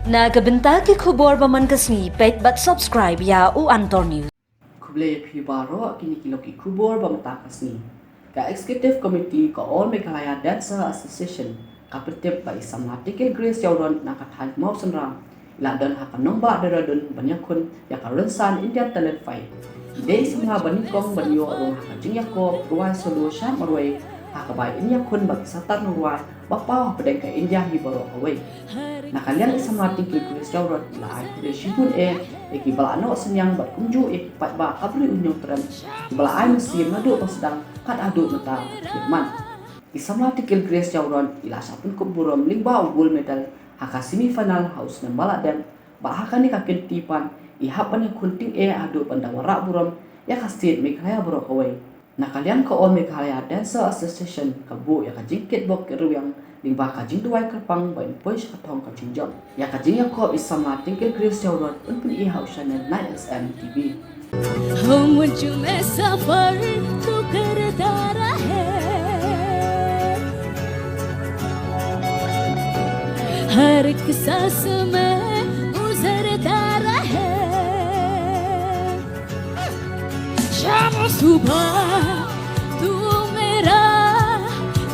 Nagabenta ki khubor baman kasni pet bat subscribe ya u Antor News. Kuble Pibaro kini kiloki kubor bamtakasni. Ka Executive Committee ka All Meghalaya Dancer Association kapitip ba isang artikel Grace Yauron na kathan mau senram. Ladan haka nomba daradun banyakun ya karensan India Talent Fight. Ide isang nga banikong banyo arong haka jingyako ruway solution marway haka bay inya kun bagi satar nuruay bapaw pedeng ka India hibaro away. Nakalian isang artikel Grace Yauron la ay kuble shibun eki bala ano senyang bat kunju pat ba kabri unyong tram bala ay musim nadu pasdang kat adu mata firman isam artikel Grace Yauron ila sapun kuburom lingba gold medal haka semifinal haus nan bala dan bala haka ni kakin tipan ihapan yang kunting adu pandang warak burom ya kastit Meghalaya buro kawai nakalian ko All Meghalaya Dancer Association kabu ya kajingkit bok keruyang lingba kajing duai kerpang bain poi katong kajing jam ya kajing ya ko isama tingkel Grace Yauron unpun hausan Night SM TV मुझ में सफर तू करता रहे हर एक सांस में गुजरता रहे शाम सुबह तू मेरा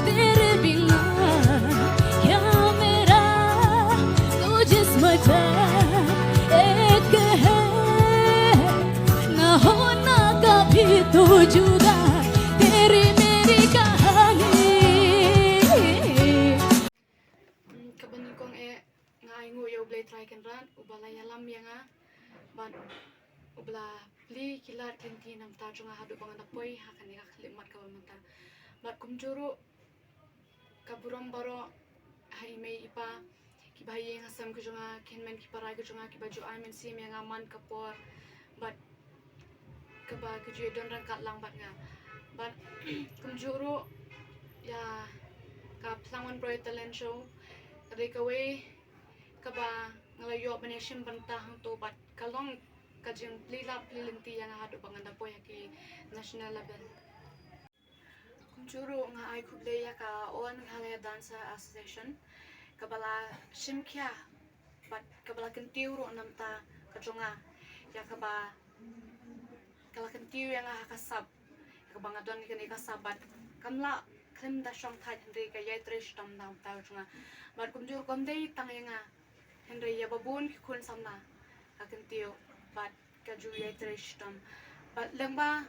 तेरे बिना क्या मेरा तू जिस्म एक है होना कभी तो जुदा तेरी मेरी कहानी Kabanikong ngai ngu yo blay try kan ran ubala yalam yang ban ubla pli kilar kenti nam ta junga hadu bangan apoi hakan ya khlimat ka mata bat kumjuru kaburam baro hai mei ipa ki bayi yang asam ke junga kenmen ki parai ke junga ki baju amen sim yang aman kapor bat keba kejue don rangkat lang bat nga bat kumjuru ya ka plangon pro talent show kade kawe kaba ngalayo maneshim banta hang to bat kalong kajing plila plilinti yang hadu bangan po ki national level kumjuru nga ai kuble ya ka All Meghalaya Dancer Association kabala shimkya bat kabala kentiuro namta kajonga ya kaba kalau kentiu yang kasab kebangadon kini kasabat kamla klim da shong thai henry ka yai trish tam nam ta chunga bar kumjur kom dei tang yang henry ya babun ki kun samna ka kentiu bat ka ju yai trish tam bat lengba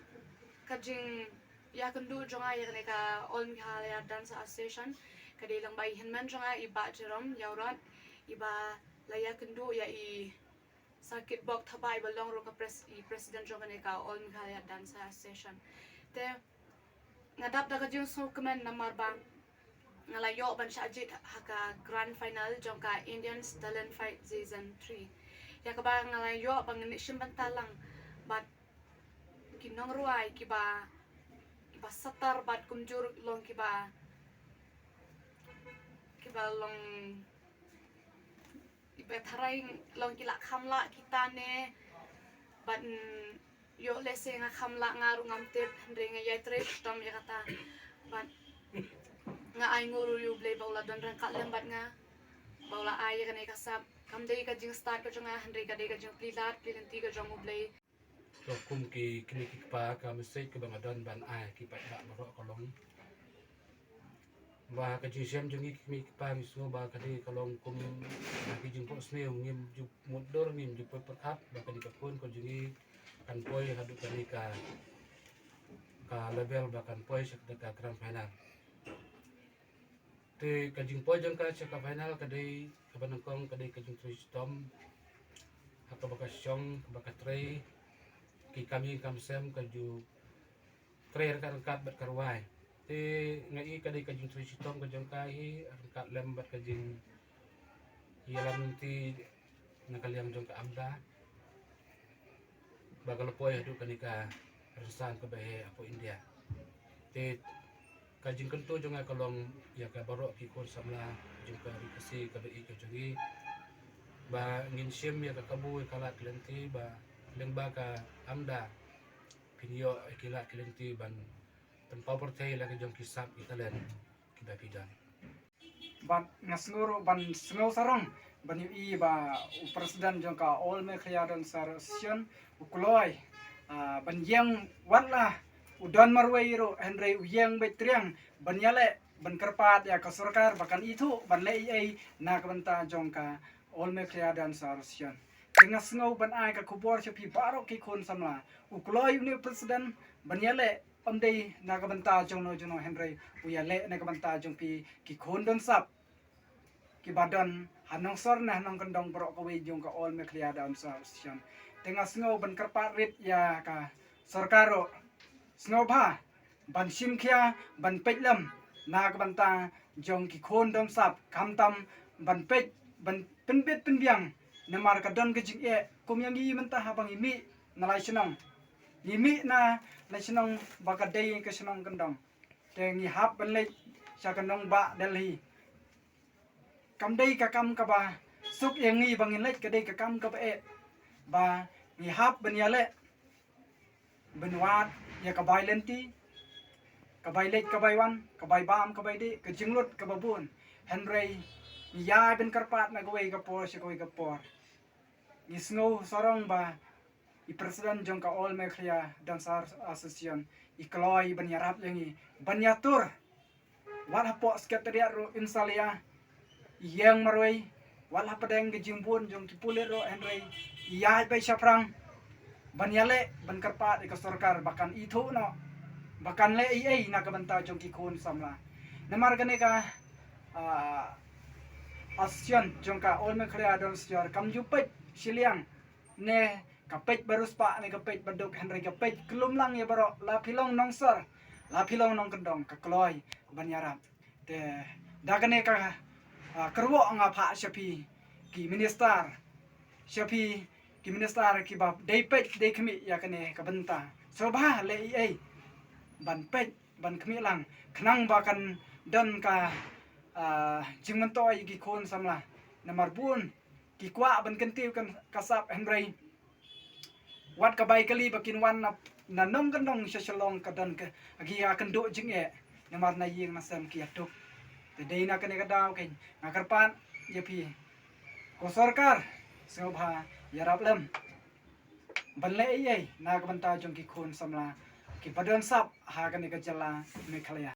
ka jing ya kendu jonga ya ne ka All Meghalaya Dancer Association ka dei lengba hinman jonga iba jerom yaurat iba laya kendu ya i sakit bok thabai balong ro ka president jogane ka All Meghalaya Dancer Association te ngadap daga jung so kemen namar bang ngalayo ban shajit haka grand final jongka Indian Talent Fight season 3 ya ka bang ngalayo bang ni shimban talang bat kinong ruai kiba satar bat kumjur long kiba long betharai long kila khamla kita ne ban yo lese nga khamla ngaru ngamte ndrenga yai tresh tam ya kata ban nga ai nguru yu blay bawla don ran kat lembat nga bawla ai ka ne kasap kam dei ka jing start ka jonga ndre ka dei ka jing plilat plinti ka jong blay to kum ki kini ki pa ka message ke bangadon ban ai ki pa ba ro kolong ba ka ji sem jung ki pa mi so ba ka di kolong kum ki jung po smeu ngim ju mudor ngim ju pot khap ba ka di ka pun ko jungi kan poi hadu ka ni ka level ba kan poi sek ka grand final te ka jing poi jung ka sek ka final ka dei ka banangkong ka dei ka jung tri storm atau ba ka syong ba ka trei ki kami kamsem ka ju trail kan kat bat karwai te ngai ka dei ka jing tri storm ka jung ka hi kat lem bat ka jing yalam ti nakaliang jung ka amda bagal poi hadu kanika resan ka bahe apo India te kajing kentu jonga kalong ya ka baro ki kon samla jung ka kasi ka bai ka jungi ba ngin sim ya ka kabu kala klenti ba lengba ka amda pinyo ikila klenti ban tempau percaya lagi jong kisap italen kita pidan ban ngasnguro ban sngo sarong banyu i ba presiden jongka all me khaya dan sarasian ukuloi banyang wala udon marwai ro henry uyang betriang banyale ban kerpat ya ka sarkar bahkan itu ban le ai na kabanta jongka all me khaya dan sarasian tengah sengau ban ai ka kubor chapi baro ki khon samla ukuloi ni presiden banyale amdei na kabanta jongno jono henry uyale na kabanta jongpi ki khon don sap ki badan hanong sor na hanong kendong bro ko jong ka all me clear down solution tengah snow ban kerpat rit ya ka sarkaro snow ba ban sim khia ban peklam na ka banta jong ki khon dom sap kam tam ban pek ban penbet penbiang namar ka don ke jing e kum yang gi mentah abang imi na lai senong imi na lai senong bakadai ke senong kendong tengi hap ban le sa kendong ba delhi kam dei ka kam ka ba suk yang ngi bangin lek ka dei ka kam ka ba e ba ngi hap ben yale benwat ya ka bai lenti ka bai lek ka bai wan ka bai bam ka bai de ka jinglut ka babun henry ya ben karpat na gawai ka por si gawai ka por ni snow sorong ba i presiden jong ka all me khria dan sar asosian i kloi ben yarap yangi ban yatur wala po sekretariat ro insalia yang marwai wala padang gejimbun jong kipulir ro henry iya bai saprang banyale ban karpat ka sarkar bahkan itu no bahkan le ai na ka banta jong ki khon samla namar gane ka asian jong ka all me khria don siar kam jupet siliang ne kapet barus pa ne kapet baduk henry kapet kelum lang ya baro la pilong nongsor la pilong nong kendong ka kloi banyarap te dagane ka kerwo nga pha shapi ki minister shapi ki minister ki bab dei pet dei khmi ya kane ka banta so ba le ai ban pet ban khmi lang khnang ba kan dan ka jingman toy ki khon samla namar bun ki kwa ban kan tiu kan kasap henry wat ka bai kali bakin wan na nom kan dong shalong ka dan ka agi ya kan do jing e namar na ying masam ki atuk dei na kane ka daw ken ngakarpan ya pi ko sarkar sobha yarap lem banle ai na ka banta jong ki khon samla ki padon sap ha kane ka jala me khalaya